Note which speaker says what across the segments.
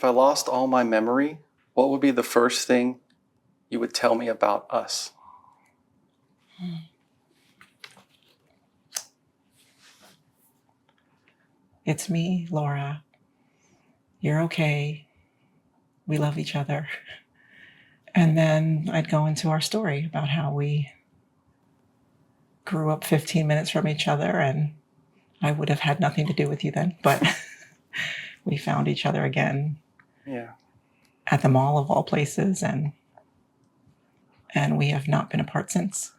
Speaker 1: If I lost all my memory, what would be the first thing you would tell me about us?
Speaker 2: It's me, Laura. You're okay. We love each other. And then I'd go into our story about how we grew up 15 minutes from each other, and I would have had nothing to do with you then, but we found each other again.
Speaker 1: Yeah.
Speaker 2: At the mall of all places, and we have not been apart since.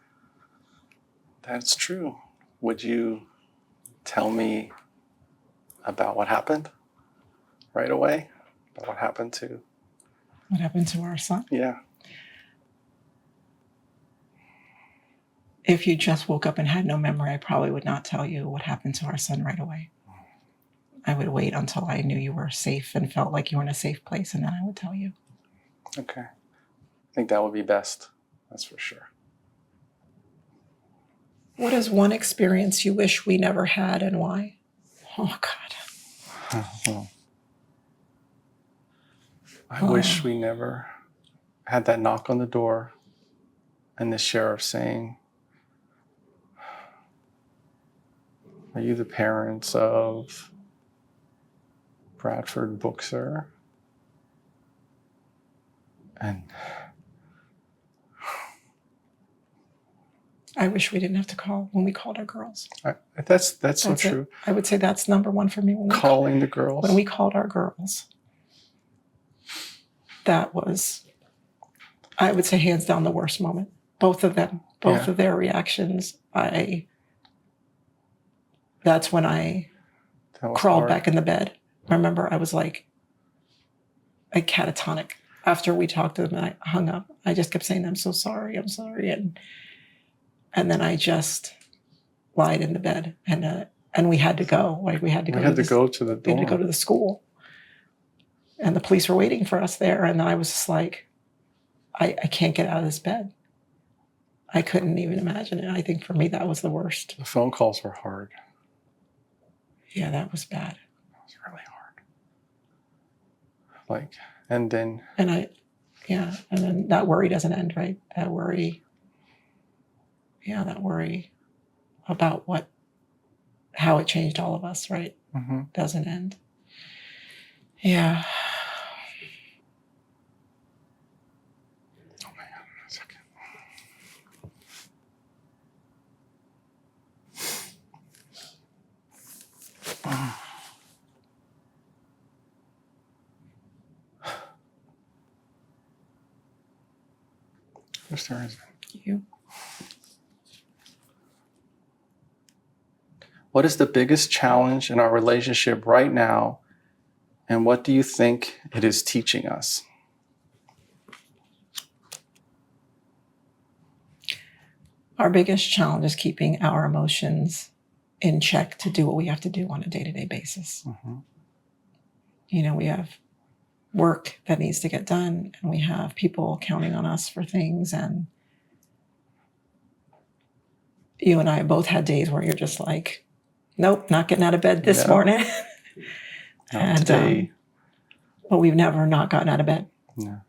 Speaker 1: That's true. Would you tell me about what happened right away? About what happened to
Speaker 2: our son?
Speaker 1: Yeah.
Speaker 2: If you just woke up and had no memory, I probably would not tell you what happened to our son right away. I would wait until I knew you were safe and felt like you were in a safe place, and then I would tell you.
Speaker 1: Okay. I think that would be best. That's for sure.
Speaker 2: What is one experience you wish we never had, and why? Oh, God.
Speaker 1: I wish we never had that knock on the door and the sheriff saying, "Are you the parents of Bradford Bookser?" And
Speaker 2: I wish we didn't have to call when we called our girls.
Speaker 1: That's so true.
Speaker 2: It. I would say that's number one for me.
Speaker 1: Calling the girls.
Speaker 2: When we called our girls, that was, I would say, hands down the worst moment. Both of them, both of their reactions. That's when I crawled back in the bed. I remember I was like catatonic after we talked to them, and I hung up. I just kept saying, I'm so sorry, I'm sorry. And then I just lied in the bed, and we had to go. Like we had to go to the door. We had to go to the school. And the police were waiting for us there. And I was just like, I can't get out of this bed. I couldn't even imagine it. I think for me, that was the worst.
Speaker 1: The phone calls were hard.
Speaker 2: Yeah, that was bad.
Speaker 1: That was really hard. And then
Speaker 2: that worry doesn't end, right? That worry about how it changed all of us, right?
Speaker 1: Mm-hmm.
Speaker 2: Doesn't end. Yeah.
Speaker 1: Oh my God, a second. Whose turn is it?
Speaker 2: You.
Speaker 1: What is the biggest challenge in our relationship right now, and what do you think it is teaching us?
Speaker 2: Our biggest challenge is keeping our emotions in check to do what we have to do on a day-to-day basis.
Speaker 1: Mm-hmm.
Speaker 2: We have work that needs to get done, and we have people counting on us for things. And you and I both had days where you're just like, nope, not getting out of bed this morning.
Speaker 1: Not today.
Speaker 2: But we've never not gotten out of bed.
Speaker 1: Yeah.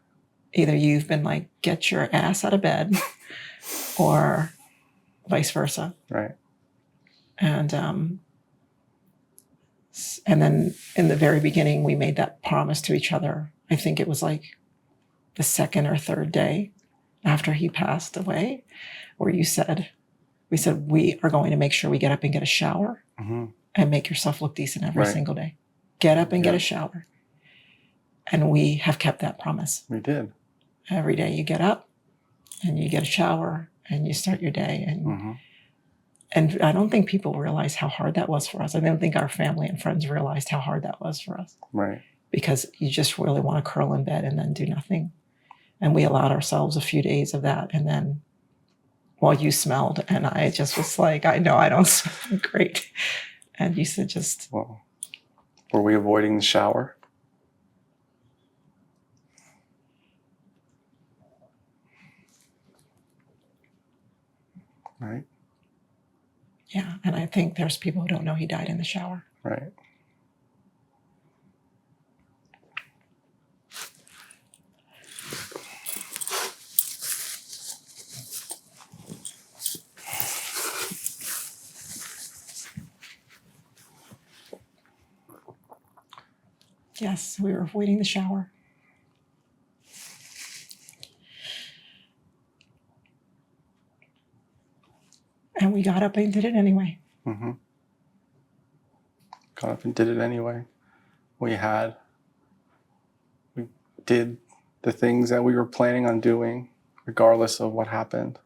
Speaker 2: Either you've been like, get your ass out of bed, or vice versa.
Speaker 1: Right.
Speaker 2: And then in the very beginning, we made that promise to each other. I think it was like the second or third day after he passed away, where we said, we are going to make sure we get up and get a shower and make yourself look decent every single day. Get up and get a shower. And we have kept that promise.
Speaker 1: We did.
Speaker 2: Every day you get up and you get a shower and you start your day. And I don't think people realize how hard that was for us. I don't think our family and friends realized how hard that was for us.
Speaker 1: Right.
Speaker 2: Because you just really want to curl in bed and then do nothing. And we allowed ourselves a few days of that. And then, well, you smelled, and I just was like, I know I don't smell great. And you said
Speaker 1: Well, were we avoiding the shower? Right.
Speaker 2: Yeah, and I think there's people who don't know he died in the shower.
Speaker 1: Right.
Speaker 2: Yes, we were avoiding the shower. And we got up and did it anyway.
Speaker 1: Mm-hmm. Got up and did it anyway. We did the things that we were planning on doing, regardless of what happened.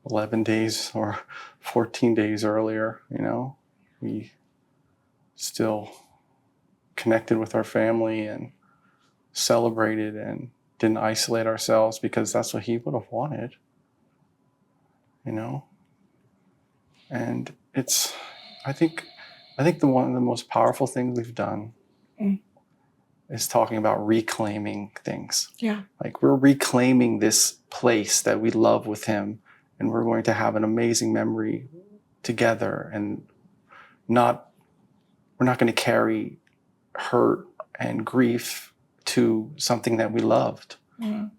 Speaker 1: 11 days or 14 days earlier, we still connected with our family and celebrated and didn't isolate ourselves because that's what he would have wanted, And I think one of the most powerful things we've done is talking about reclaiming things.
Speaker 2: Yeah.
Speaker 1: Like we're reclaiming this place that we love with him, and we're going to have an amazing memory together, and we're not going to carry hurt and grief to something that we loved.
Speaker 2: Mm.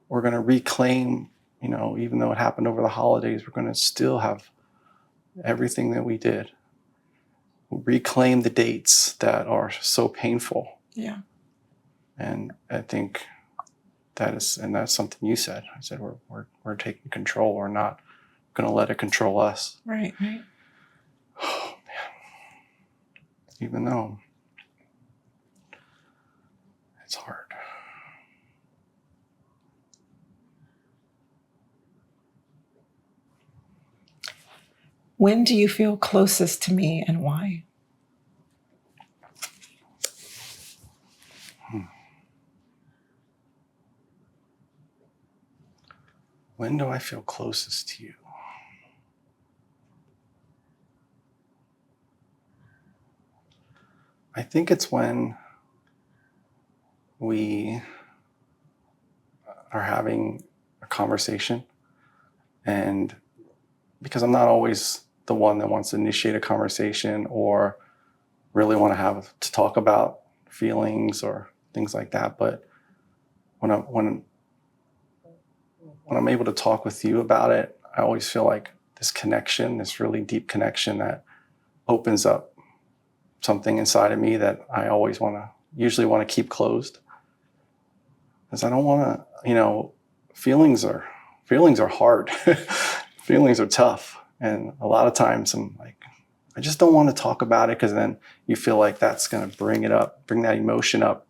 Speaker 1: We're going to reclaim, even though it happened over the holidays, we're going to still have everything that we did. Reclaim the dates that are so painful.
Speaker 2: Yeah.
Speaker 1: And I think that's something you said. I said, we're taking control. We're not going to let it control us.
Speaker 2: Right.
Speaker 1: Oh, man. Even though it's hard.
Speaker 2: When do you feel closest to me and why?
Speaker 1: When do I feel closest to you? I think it's when we are having a conversation, and because I'm not always the one that wants to initiate a conversation or really want to talk about feelings or things like that, but when I'm able to talk with you about it, I always feel like this connection, this really deep connection that opens up something inside of me that I always usually want to keep closed. Because I don't want to, feelings are hard. Feelings are tough. And a lot of times I'm like, I just don't want to talk about it, because then you feel like that's going to bring that emotion up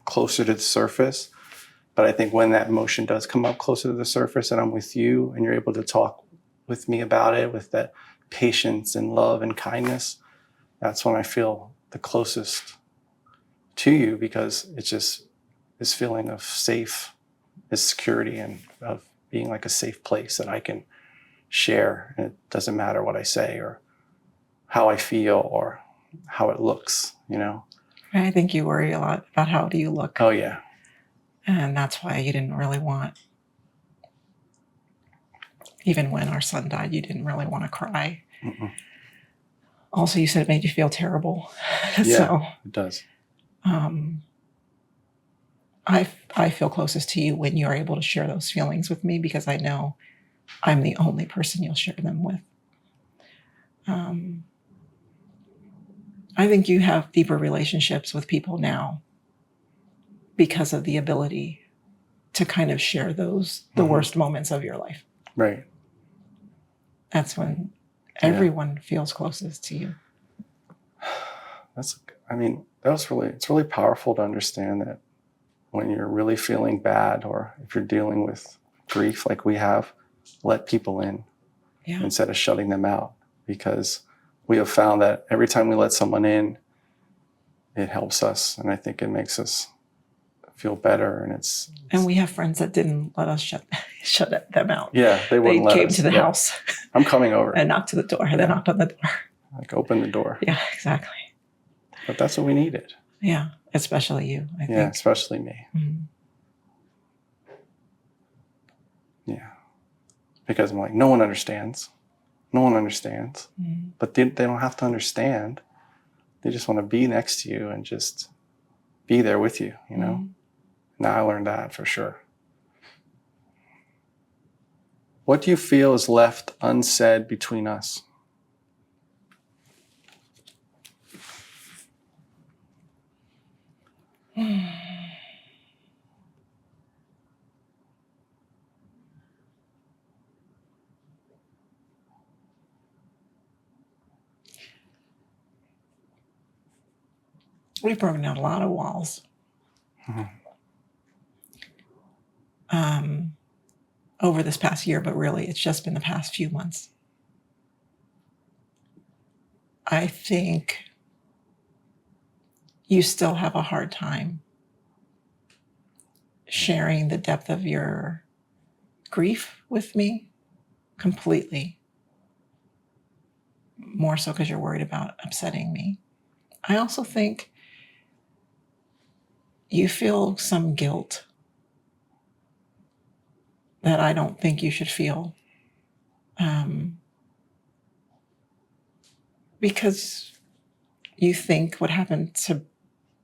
Speaker 1: closer to the surface. But I think when that emotion does come up closer to the surface and I'm with you and you're able to talk with me about it with that patience and love and kindness, that's when I feel the closest to you, because it's just this feeling of safe, this security, and of being like a safe place that I can share. And it doesn't matter what I say or how I feel or how it looks,
Speaker 2: I think you worry a lot about how do you look.
Speaker 1: Oh, yeah.
Speaker 2: And that's why you didn't really want, even when our son died, you didn't really want to cry.
Speaker 1: Mm-mm.
Speaker 2: Also, you said it made you feel terrible.
Speaker 1: Yeah,
Speaker 2: so,
Speaker 1: it does.
Speaker 2: I feel closest to you when you're able to share those feelings with me, because I know I'm the only person you'll share them with. I think you have deeper relationships with people now because of the ability to kind of share the worst moments of your life.
Speaker 1: Right.
Speaker 2: That's when everyone feels closest to you.
Speaker 1: It's really powerful to understand that when you're really feeling bad, or if you're dealing with grief like we have, let people in instead of shutting them out. Because we have found that every time we let someone in, it helps us. And I think it makes us feel better. And
Speaker 2: we have friends that didn't let us shut them out.
Speaker 1: Yeah, they wouldn't let us.
Speaker 2: They came to the house.
Speaker 1: I'm coming over.
Speaker 2: And knocked to the door. They knocked on the door.
Speaker 1: Like, open the door.
Speaker 2: Yeah, exactly.
Speaker 1: But that's what we needed.
Speaker 2: Yeah, especially you, I think.
Speaker 1: Yeah, especially me.
Speaker 2: Mm-hmm.
Speaker 1: Yeah. Because I'm like, no one understands. Mm-hmm. But they don't have to understand. They just want to be next to you and just be there with you, Mm-hmm. Now I learned that for sure. What do you feel is left unsaid between us?
Speaker 2: We've broken down a lot of walls. Over this past year, but really it's just been the past few months. I think you still have a hard time sharing the depth of your grief with me completely. More so because you're worried about upsetting me. I also think you feel some guilt that I don't think you should feel. Because you think what happened to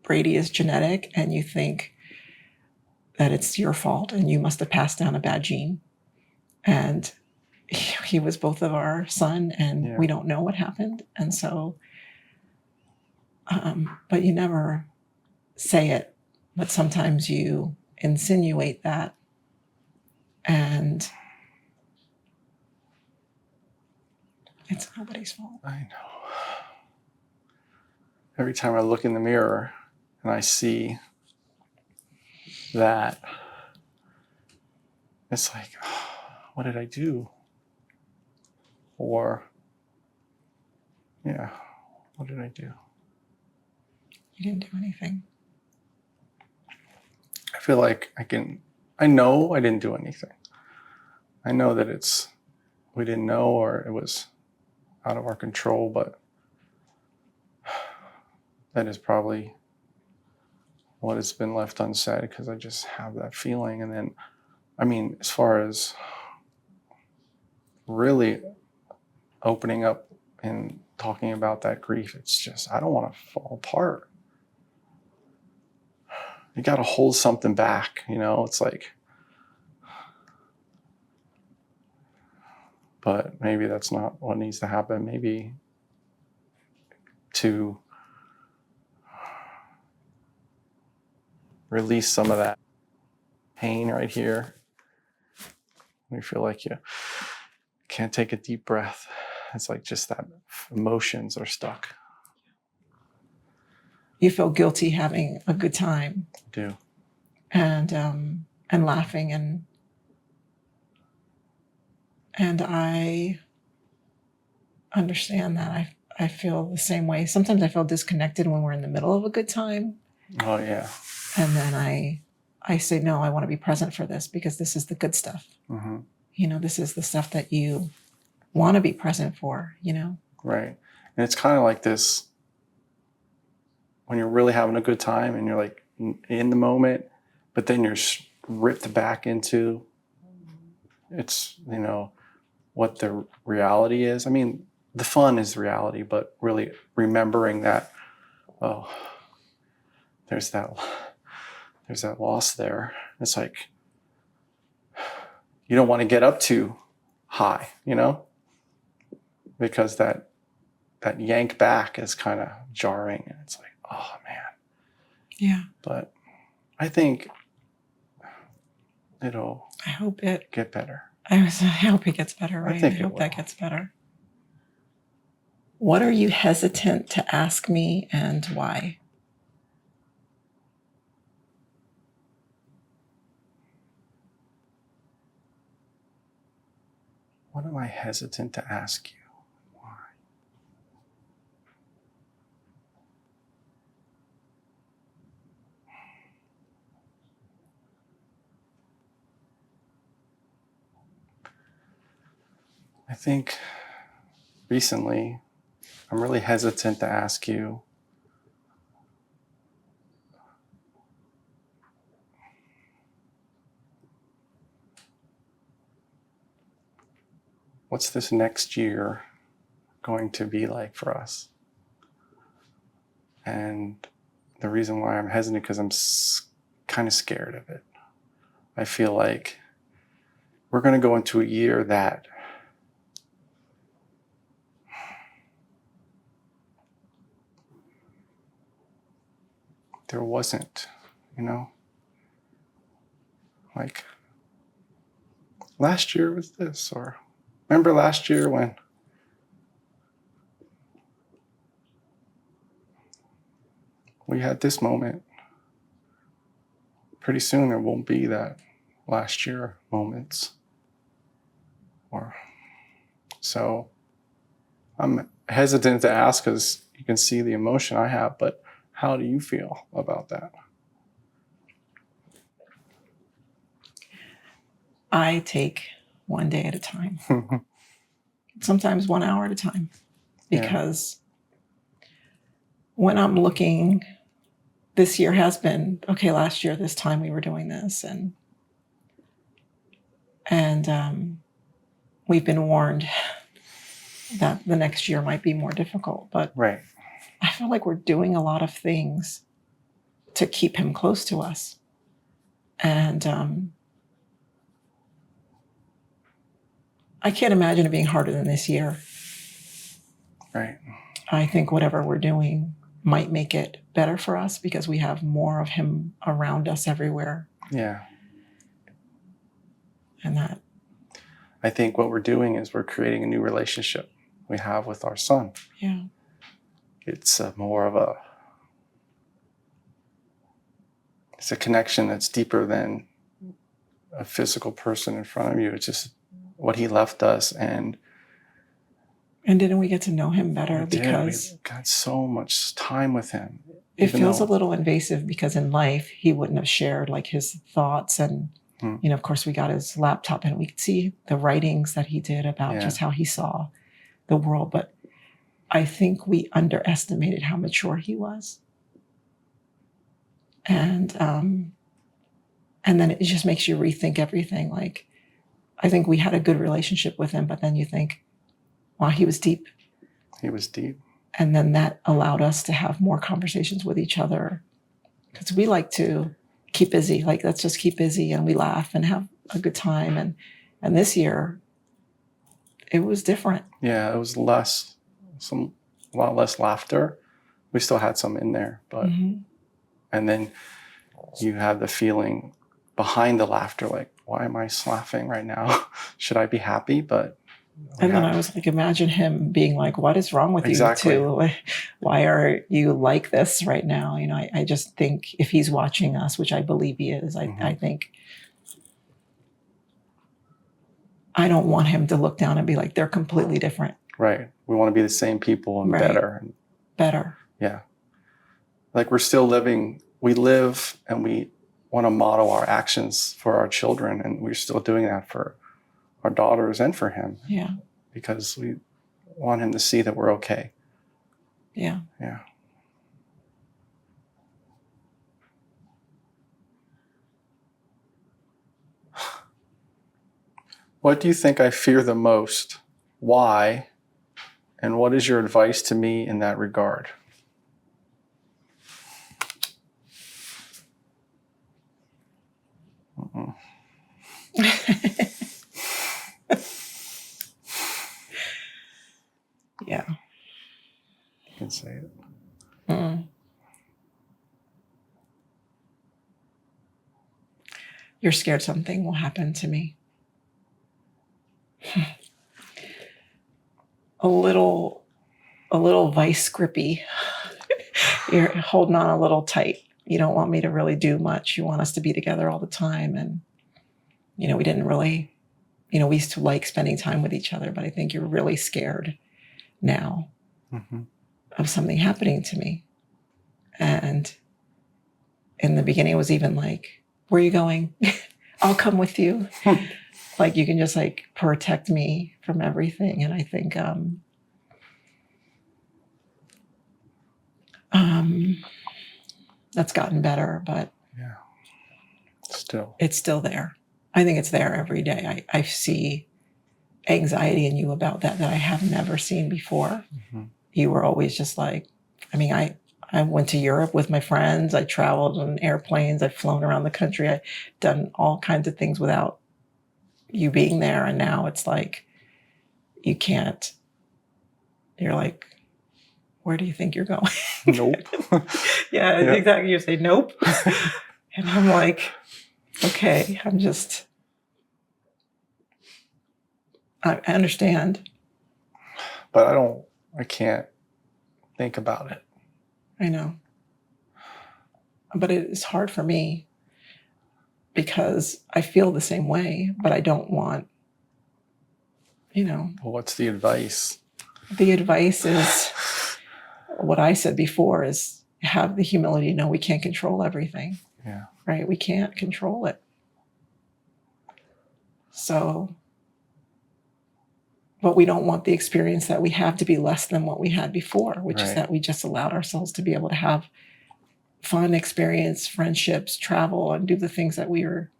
Speaker 2: Brady is genetic, and you think that it's your fault and you must have passed down a bad gene. And he was both of our son, and we don't know what happened. And so, but you never say it, but sometimes you insinuate that. And it's nobody's fault.
Speaker 1: I know. Every time I look in the mirror and I see that, it's like, oh, what did I do? Or, what did I do?
Speaker 2: You didn't do anything.
Speaker 1: I feel like I know I didn't do anything. I know that we didn't know, or it was out of our control, but that is probably what has been left unsaid, because I just have that feeling. And then, as far as really opening up and talking about that grief, it's just, I don't want to fall apart. You got to hold something back, it's like, but maybe that's not what needs to happen. Maybe to release some of that pain right here. You feel like you can't take a deep breath. It's like just that emotions are stuck.
Speaker 2: You feel guilty having a good time.
Speaker 1: I do.
Speaker 2: And laughing, and I understand that. I feel the same way. Sometimes I feel disconnected when we're in the middle of a good time.
Speaker 1: Oh yeah.
Speaker 2: And then I say, no, I want to be present for this, because this is the good stuff.
Speaker 1: Mm-hmm.
Speaker 2: This is the stuff that you want to be present for,
Speaker 1: Right. And it's kind of like this, when you're really having a good time and you're like in the moment, but then you're ripped back into it's, what the reality is. The fun is reality, but really remembering that, oh, there's that loss there. It's like, you don't want to get up too high, because that yank back is kind of jarring, and it's like, oh man.
Speaker 2: Yeah.
Speaker 1: But I think I
Speaker 2: hope it
Speaker 1: get better.
Speaker 2: I hope it gets better, right? I hope that gets better. What are you hesitant to ask me, and why?
Speaker 1: What am I hesitant to ask you? Why? I think recently I'm really hesitant to ask you what's this next year going to be like for us? And the reason why I'm hesitant, because I'm kind of scared of it. I feel like we're going to go into a year that there wasn't you know? Like, last year was this, or remember last year when we had this moment? Pretty soon there won't be that last year moments. So I'm hesitant to ask because you can see the emotion I have, but how do you feel about that?
Speaker 2: I take one day at a time, sometimes 1 hour at a time, because when I'm looking, this year has been, okay, last year, this time we were doing this, and we've been warned that the next year might be more difficult, but
Speaker 1: right.
Speaker 2: I feel like we're doing a lot of things to keep him close to us. And I can't imagine it being harder than this year.
Speaker 1: Right.
Speaker 2: I think whatever we're doing might make it better for us because we have more of him around us everywhere.
Speaker 1: Yeah.
Speaker 2: And that,
Speaker 1: I think what we're doing is we're creating a new relationship we have with our son.
Speaker 2: yeah.
Speaker 1: It's more of it's a connection that's deeper than a physical person in front of you. It's just what he left us, and
Speaker 2: didn't we get to know him better because
Speaker 1: we got so much time with him.
Speaker 2: It feels a little invasive because in life he wouldn't have shared like his thoughts, and you know, of course we got his laptop and we could see the writings that he did about just how he saw the world, but I think we underestimated how mature he was. And then it just makes you rethink everything. Like, I think we had a good relationship with him, but then you think, wow, he was deep.
Speaker 1: He was deep. And
Speaker 2: then that allowed us to have more conversations with each other because we like to keep busy. Like, let's just keep busy, and we laugh and have a good time. And this year, it was different. Yeah, it was a lot less laughter. We still had some in there, but and then you have the feeling behind the laughter, like, why am I laughing right now? Should I be happy? But and then I was like, imagine him being like, what is wrong with you two? Why are you like this right now? You know, I just think if he's watching us, which I believe he is, I think I don't want him to look down and be like, they're completely different. Right. We want to be the same people and better. Better. Yeah. Like, we're still living, we live and we want to model our actions for our children. And we're still doing that for our daughters and for him. Yeah. Because we want him to see that we're okay. Yeah. Yeah. What do you think I fear the most? Why? And what is your advice to me in that regard? Yeah. You can say it. You're scared something will happen to me. A little vice grippy. You're holding on a little tight. You don't want me to really do much. You want us to be together all the time. And, you know, we didn't really, you know, we used to like spending time with each other, but I think you're really scared now of something happening to me. And in the beginning, it was even like, where are you going? I'll come with you. Like, you can just like protect me from everything. And I think that's gotten better, but yeah, it's still there. I think it's there every day. I see anxiety in you about that I have never seen before. You were always just like, I mean, I went to Europe with my friends. I traveled on airplanes. I've flown around the country. I've done all kinds of things without you being there. And now it's like, you can't, you're like, where do you think you're going? Nope. Yeah, exactly. You say, nope. And I'm like, okay, I understand.
Speaker 1: But I can't think about it.
Speaker 2: I know. But it is hard for me because I feel the same way, but I don't want,
Speaker 1: Well, what's the advice?
Speaker 2: The advice is what I said before, is have the humility to know we can't control everything.
Speaker 1: Yeah.
Speaker 2: Right? We can't control it. So, but we don't want the experience that we have to be less than what we had before, which is that we just allowed ourselves to be able to have fun experience, friendships, travel, and do the things that we were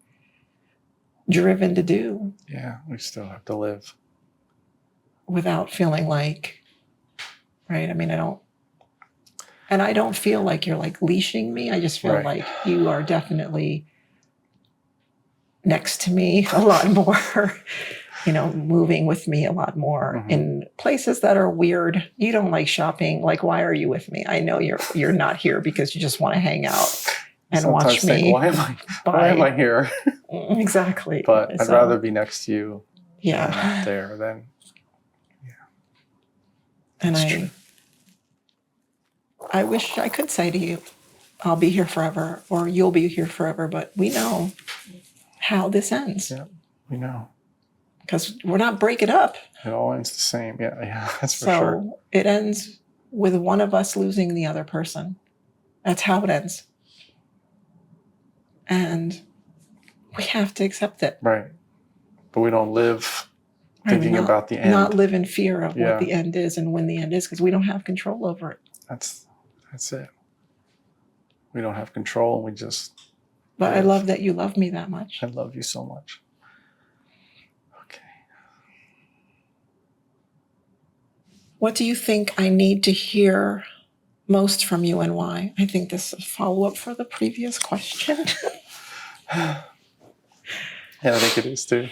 Speaker 2: driven to do.
Speaker 1: Yeah, we still have to live.
Speaker 2: Without feeling like, right? I mean, I don't feel like you're like leashing me. I just feel like you are definitely next to me a lot more, moving with me a lot more in places that are weird. You don't like shopping. Like, why are you with me? I know you're not here because you just want to hang out and
Speaker 1: sometimes
Speaker 2: watch me.
Speaker 1: Think, why am I here?
Speaker 2: Exactly.
Speaker 1: But I'd rather be next to you.
Speaker 2: Yeah.
Speaker 1: There than.
Speaker 2: And I wish I could say to you, I'll be here forever, or you'll be here forever, but we know how this ends.
Speaker 1: Yeah, we know.
Speaker 2: Because we're not breaking up.
Speaker 1: It all ends the same. Yeah, that's for sure.
Speaker 2: So it ends with one of us losing the other person. That's how it ends. And we have to accept it.
Speaker 1: Right. But we don't live thinking about the end.
Speaker 2: Not live in fear of what the end is and when the end is, because we don't have control over it.
Speaker 1: That's it. We don't have control. We just.
Speaker 2: But live. I love that you love me that much.
Speaker 1: I love you so much. Okay.
Speaker 2: What do you think I need to hear most from you, and why? I think this is a follow-up for the previous question.
Speaker 1: Yeah, I think it is too.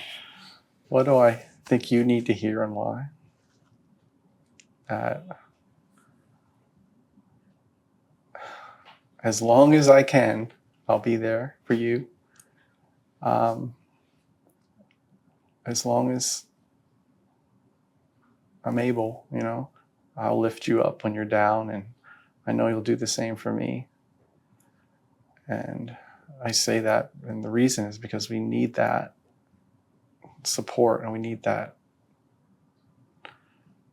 Speaker 1: What do I think you need to hear, and why? As long as I can, I'll be there for you. As long as I'm able, I'll lift you up when you're down, and I know you'll do the same for me. And I say that, and the reason is because we need that support and we need that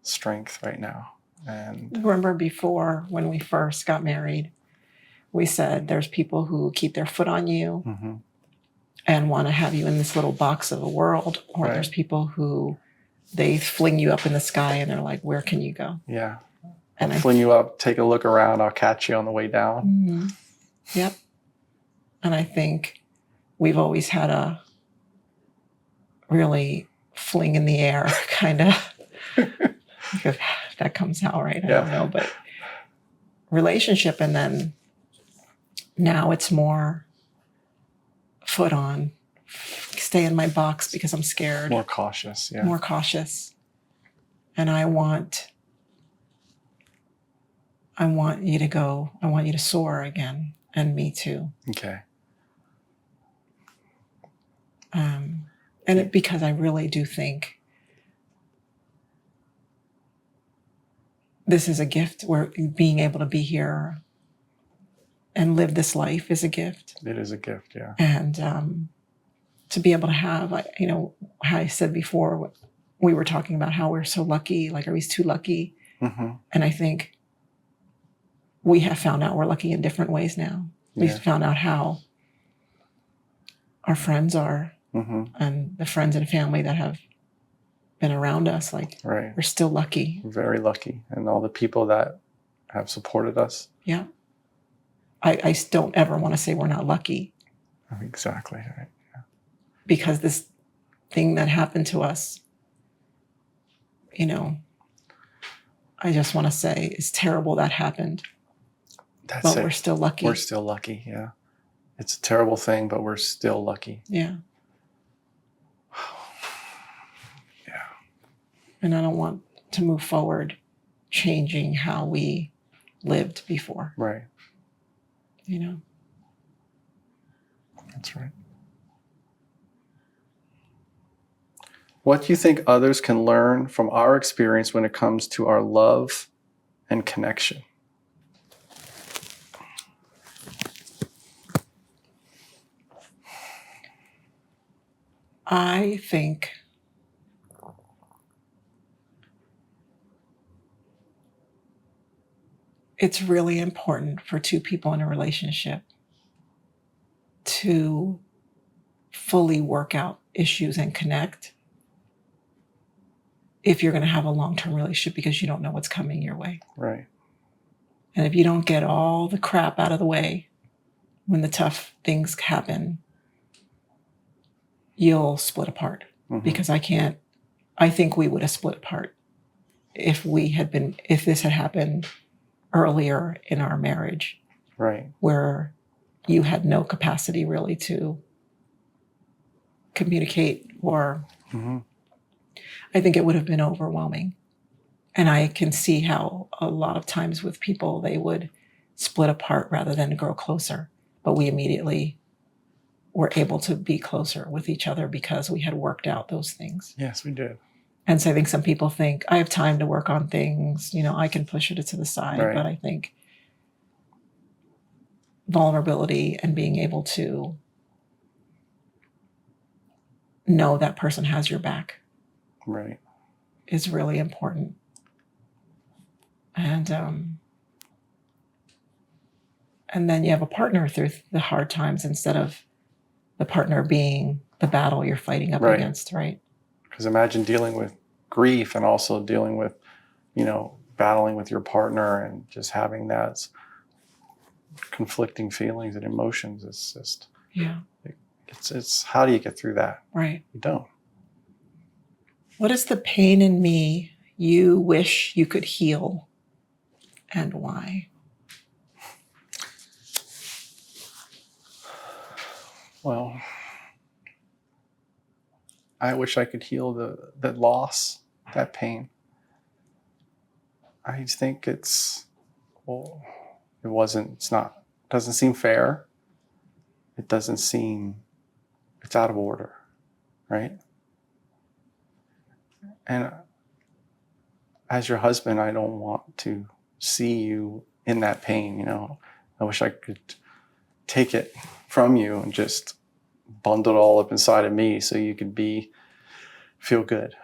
Speaker 1: strength right now. And
Speaker 2: remember before, when we first got married, we said there's people who keep their foot on you and want to have you in this little box of a world, or there's people who they fling you up in the sky and they're like, where can you go?
Speaker 1: Yeah. And I'll fling you up, take a look around, I'll catch you on the way down.
Speaker 2: Yep. And I think we've always had a really fling in the air kind of, that comes out right, I don't know, but relationship. And then now it's more foot on, stay in my box because I'm scared.
Speaker 1: More cautious,
Speaker 2: More cautious. And I want you to go, I want you to soar again, and me too.
Speaker 1: Okay.
Speaker 2: And because I really do think this is a gift, where being able to be here and live this life is a gift.
Speaker 1: It is a gift, yeah.
Speaker 2: And to be able to have, how I said before, we were talking about how we're so lucky, like, are we too lucky? And I think we have found out we're lucky in different ways now. We've found out how our friends are, and the friends and family that have been around us, like, we're still lucky.
Speaker 1: Very lucky. And all the people that have supported us.
Speaker 2: Yeah. I don't ever want to say we're not lucky.
Speaker 1: Exactly, right. Yeah.
Speaker 2: Because this thing that happened to us, I just want to say it's terrible that happened. But we're still lucky.
Speaker 1: We're still lucky, yeah. It's a terrible thing, but we're still lucky.
Speaker 2: Yeah.
Speaker 1: Yeah.
Speaker 2: And I don't want to move forward changing how we lived before.
Speaker 1: Right. That's right. What do you think others can learn from our experience when it comes to our love and connection?
Speaker 2: I think it's really important for two people in a relationship to fully work out issues and connect if you're going to have a long-term relationship, because you don't know what's coming your way.
Speaker 1: Right.
Speaker 2: And if you don't get all the crap out of the way when the tough things happen, you'll split apart.
Speaker 1: Mm-hmm.
Speaker 2: Because I think we would have split apart if this had happened earlier in our marriage.
Speaker 1: Right.
Speaker 2: Where you had no capacity really to communicate, or
Speaker 1: Mm-hmm.
Speaker 2: I think it would have been overwhelming. And I can see how a lot of times with people, they would split apart rather than grow closer. But we immediately were able to be closer with each other because we had worked out those things.
Speaker 1: Yes, we did.
Speaker 2: And so I think some people think, I have time to work on things, I can push it to the side.
Speaker 1: Right.
Speaker 2: But I think vulnerability and being able to know that person has your back,
Speaker 1: right,
Speaker 2: is really important. And then you have a partner through the hard times instead of the partner being the battle you're fighting up
Speaker 1: Right.
Speaker 2: against, right?
Speaker 1: Because imagine dealing with grief and also dealing with, battling with your partner and just having that conflicting feelings and emotions. It's just,
Speaker 2: Yeah.
Speaker 1: It's how do you get through that?
Speaker 2: Right.
Speaker 1: You don't.
Speaker 2: What is the pain in me you wish you could heal, and why?
Speaker 1: Well, I wish I could heal that loss, that pain. I think it doesn't seem fair. It doesn't seem, it's out of order, right? And as your husband, I don't want to see you in that pain, I wish I could take it from you and just bundle it all up inside of me so you could feel good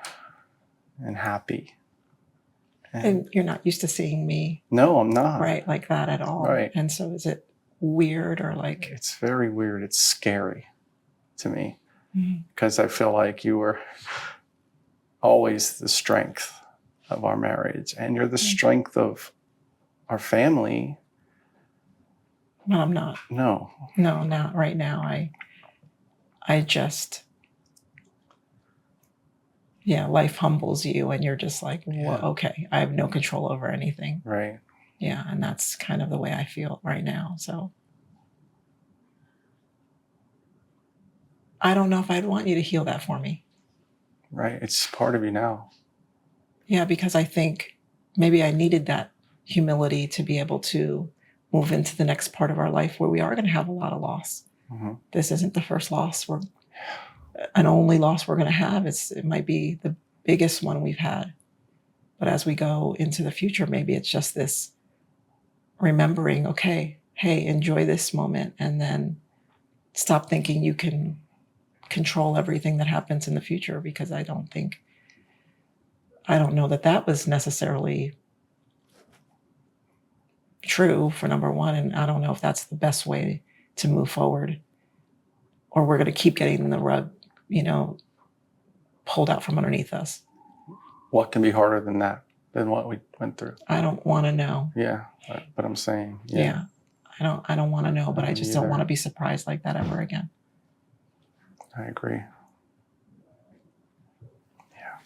Speaker 1: and happy.
Speaker 2: And you're not used to seeing me.
Speaker 1: No, I'm not.
Speaker 2: Right, like that at all.
Speaker 1: Right.
Speaker 2: And so is it weird or like?
Speaker 1: It's very weird. It's scary to me,
Speaker 2: Mm-hmm.
Speaker 1: because I feel like you were always the strength of our marriage, and you're the strength of our family.
Speaker 2: No, I'm not.
Speaker 1: No,
Speaker 2: not right now. I just, life humbles you and you're just like, well, okay, I have no control over anything.
Speaker 1: Right.
Speaker 2: Yeah, and that's kind of the way I feel right now. So I don't know if I'd want you to heal that for me.
Speaker 1: Right. It's part of you now.
Speaker 2: Yeah, because I think maybe I needed that humility to be able to move into the next part of our life where we are going to have a lot of loss.
Speaker 1: Mm-hmm.
Speaker 2: This isn't the first loss an only loss we're going to have. It might be the biggest one we've had. But as we go into the future, maybe it's just this remembering, okay, hey, enjoy this moment, and then stop thinking you can control everything that happens in the future, because I don't know that was necessarily true, for number one, and I don't know if that's the best way to move forward, or we're going to keep getting the rug, pulled out from underneath us.
Speaker 1: What can be harder than that, than what we went through?
Speaker 2: I don't want to know.
Speaker 1: Yeah, but I'm saying,
Speaker 2: I don't want to know, but I just don't want to be surprised like that ever again.
Speaker 1: I agree. Yeah.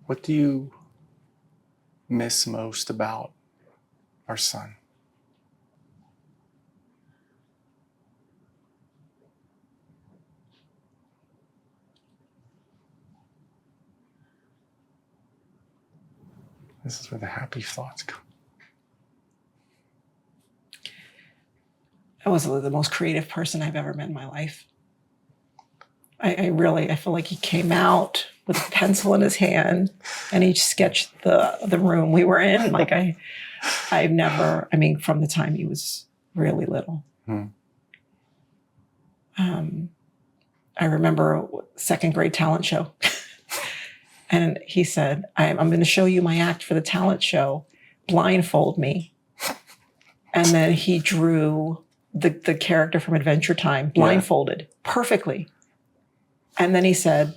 Speaker 1: What do you miss most about our son? This is where the happy thoughts come.
Speaker 2: That was the most creative person I've ever met in my life. I feel like he came out with a pencil in his hand and he sketched the room we were in. Like I've never, from the time he was really little. I remember second grade talent show. And he said, I'm going to show you my act for the talent show. Blindfold me. And then he drew the character from Adventure Time, blindfolded, perfectly. And then he said,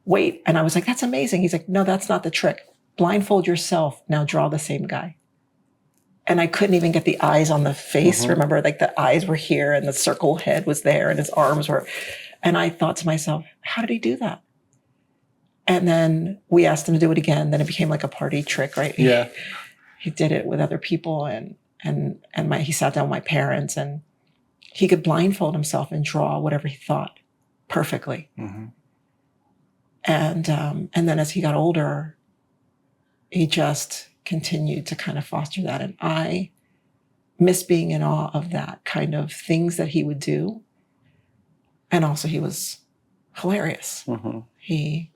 Speaker 2: wait. And I was like, that's amazing. He's like, no, that's not the trick. Blindfold yourself. Now draw the same guy. And I couldn't even get the eyes on the face. Remember, like the eyes were here and the circle head was there and his arms were. And I thought to myself, how did he do that? And then we asked him to do it again. Then it became like a party trick, right?
Speaker 1: Yeah.
Speaker 2: He did it with other people and he sat down with my parents and he could blindfold himself and draw whatever he thought perfectly. And then as he got older, he just continued to kind of foster that. And I miss being in awe of that kind of things that he would do. And also he was hilarious. He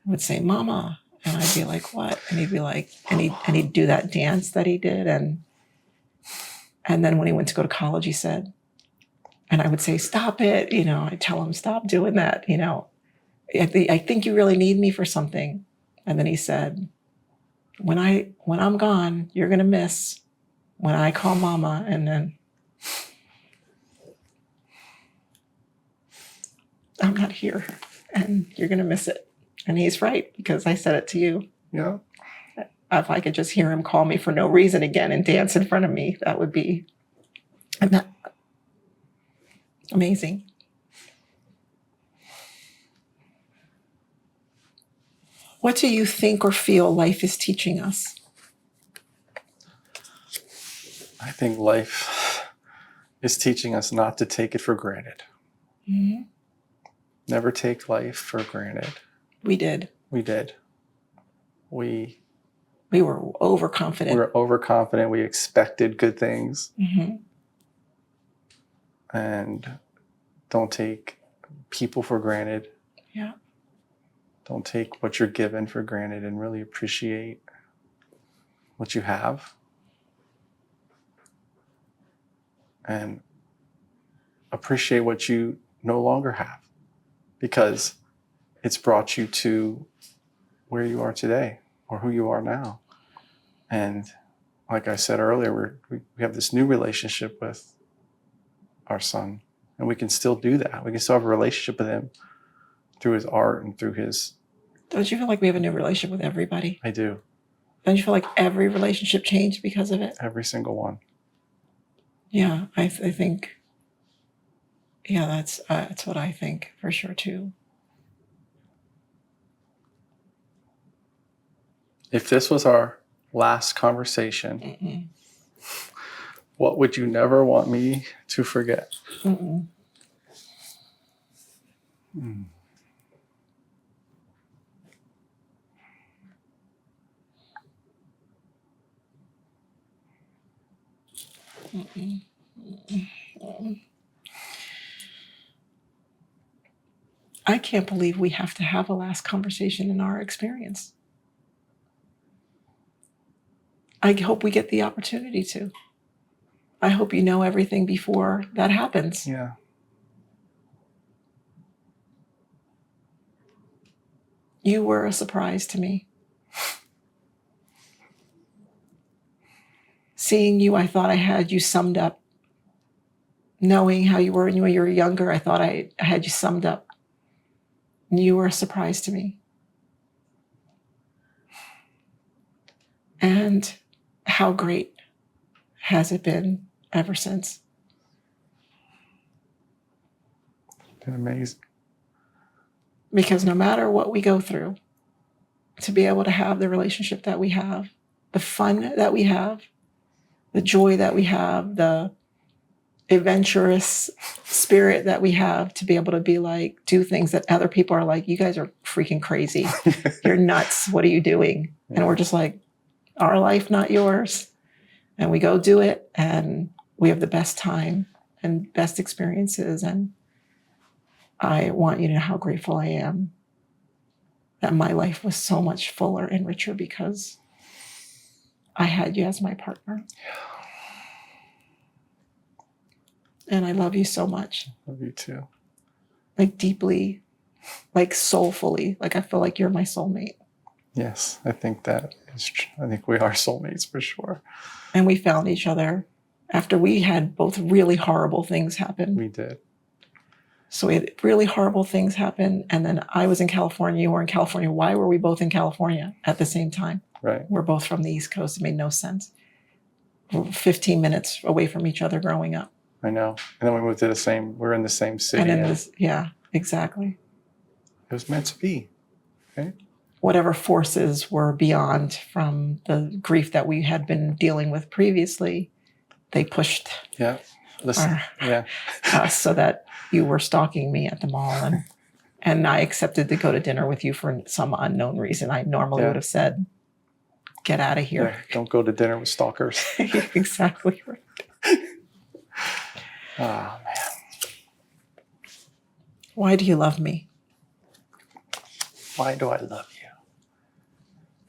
Speaker 2: would say, Mama. And I'd be like, what? And he'd be like, and he'd do that dance that he did. And then when he went to go to college, he said, and I would say, stop it. I'd tell him, stop doing that. I think you really need me for something. And then he said, when I'm gone, you're going to miss when I call Mama. And then I'm not here and you're going to miss it. And he's right, because I said it to you.
Speaker 1: Yeah.
Speaker 2: If I could just hear him call me for no reason again and dance in front of me, that would be amazing. What do you think or feel life is teaching us?
Speaker 1: I think life is teaching us not to take it for granted. Never take life for granted.
Speaker 2: We did.
Speaker 1: We did.
Speaker 2: We were overconfident.
Speaker 1: We expected good things. And don't take people for granted.
Speaker 2: Yeah.
Speaker 1: Don't take what you're given for granted and really appreciate what you have. And appreciate what you no longer have, because it's brought you to where you are today or who you are now. And like I said earlier, we have this new relationship with our son, and we can still do that. We can still have a relationship with him through his art and through his...
Speaker 2: Don't you feel like we have a new relationship with everybody?
Speaker 1: I do.
Speaker 2: Don't you feel like every relationship changed because of it?
Speaker 1: Every single one.
Speaker 2: Yeah, I think, yeah, that's what I think for sure too.
Speaker 1: If this was our last conversation, what would you never want me to forget?
Speaker 2: I can't believe we have to have a last conversation in our experience. I hope we get the opportunity to. I hope you know everything before that happens.
Speaker 1: Yeah.
Speaker 2: You were a surprise to me. Seeing you, I thought I had you summed up. Knowing how you were when you were younger, I thought I had you summed up. And you were a surprise to me. And how great has it been ever since?
Speaker 1: Been amazing.
Speaker 2: Because no matter what we go through, to be able to have the relationship that we have, the fun that we have, the joy that we have, adventurous spirit that we have to be able to be like, do things that other people are like, you guys are freaking crazy. You're nuts. What are you doing? Yeah. And we're just like, our life, not yours. And we go do it, and we have the best time and best experiences. And I want you to know how grateful I am that my life was so much fuller and richer because I had you as my partner. And I love you so much.
Speaker 1: Love you too.
Speaker 2: Like deeply, like soulfully. Like I feel like you're my soulmate.
Speaker 1: Yes, I think that is true. I think we are soulmates for sure.
Speaker 2: And we found each other after we had both really horrible things happen.
Speaker 1: We did.
Speaker 2: So we had really horrible things happen. And then I was in California, you were in California. Why were we both in California at the same time?
Speaker 1: Right.
Speaker 2: We're both from the East Coast. It made no sense. We're 15 minutes away from each other growing up.
Speaker 1: I know. And then we moved to we're in the same city.
Speaker 2: Yeah, exactly.
Speaker 1: It was meant to be. Okay.
Speaker 2: Whatever forces were beyond from the grief that we had been dealing with previously, they pushed us so that you were stalking me at the mall. And I accepted to go to dinner with you for some unknown reason. I normally would have said, get out of here.
Speaker 1: Yeah, don't go to dinner with stalkers.
Speaker 2: Exactly right.
Speaker 1: Oh, man.
Speaker 2: Why do you love me?
Speaker 1: Why do I love you?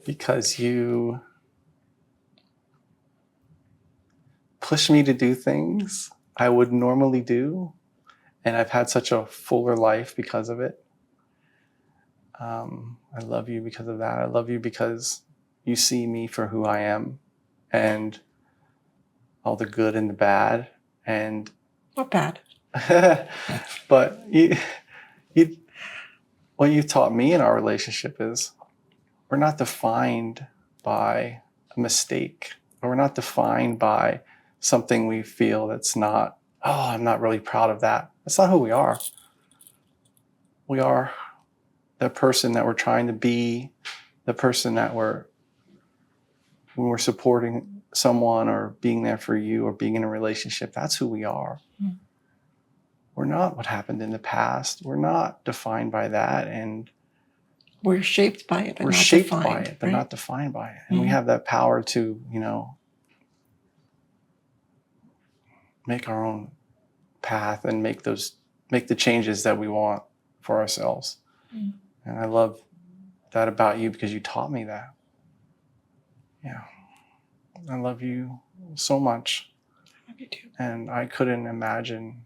Speaker 1: Because you push me to do things I would normally do, and I've had such a fuller life because of it. I love you because of that. I love you because you see me for who I am, and all the good and the bad. And
Speaker 2: what bad?
Speaker 1: But what you taught me in our relationship is we're not defined by a mistake, or we're not defined by something we feel that's not, oh, I'm not really proud of that. That's not who we are. We are the person that we're trying to be, the person that when we're supporting someone or being there for you or being in a relationship, that's who we are. Mm. We're not what happened in the past. We're not defined by that. And
Speaker 2: we're shaped by it, but
Speaker 1: we're
Speaker 2: not
Speaker 1: shaped
Speaker 2: defined,
Speaker 1: by it, but
Speaker 2: right?
Speaker 1: not defined by it. And we have that power to, make our own path and make the changes that we want for ourselves. Mm. And I love that about you because you taught me that. Yeah. I love you so much.
Speaker 2: I love you too.
Speaker 1: And I couldn't imagine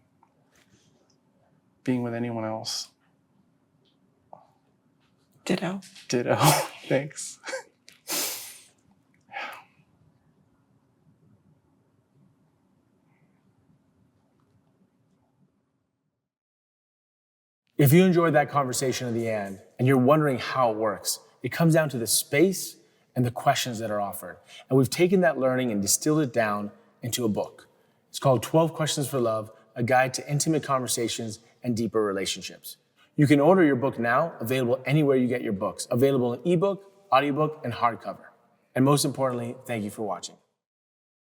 Speaker 1: being with anyone else.
Speaker 2: Ditto.
Speaker 1: Thanks.
Speaker 3: If you enjoyed that conversation at the end and you're wondering how it works, it comes down to the space and the questions that are offered. And we've taken that learning and distilled it down into a book. It's called 12 Questions for Love, a guide to intimate conversations and deeper relationships. You can order your book now, available anywhere you get your books, available in ebook, audiobook, and hardcover. And most importantly, thank you for watching.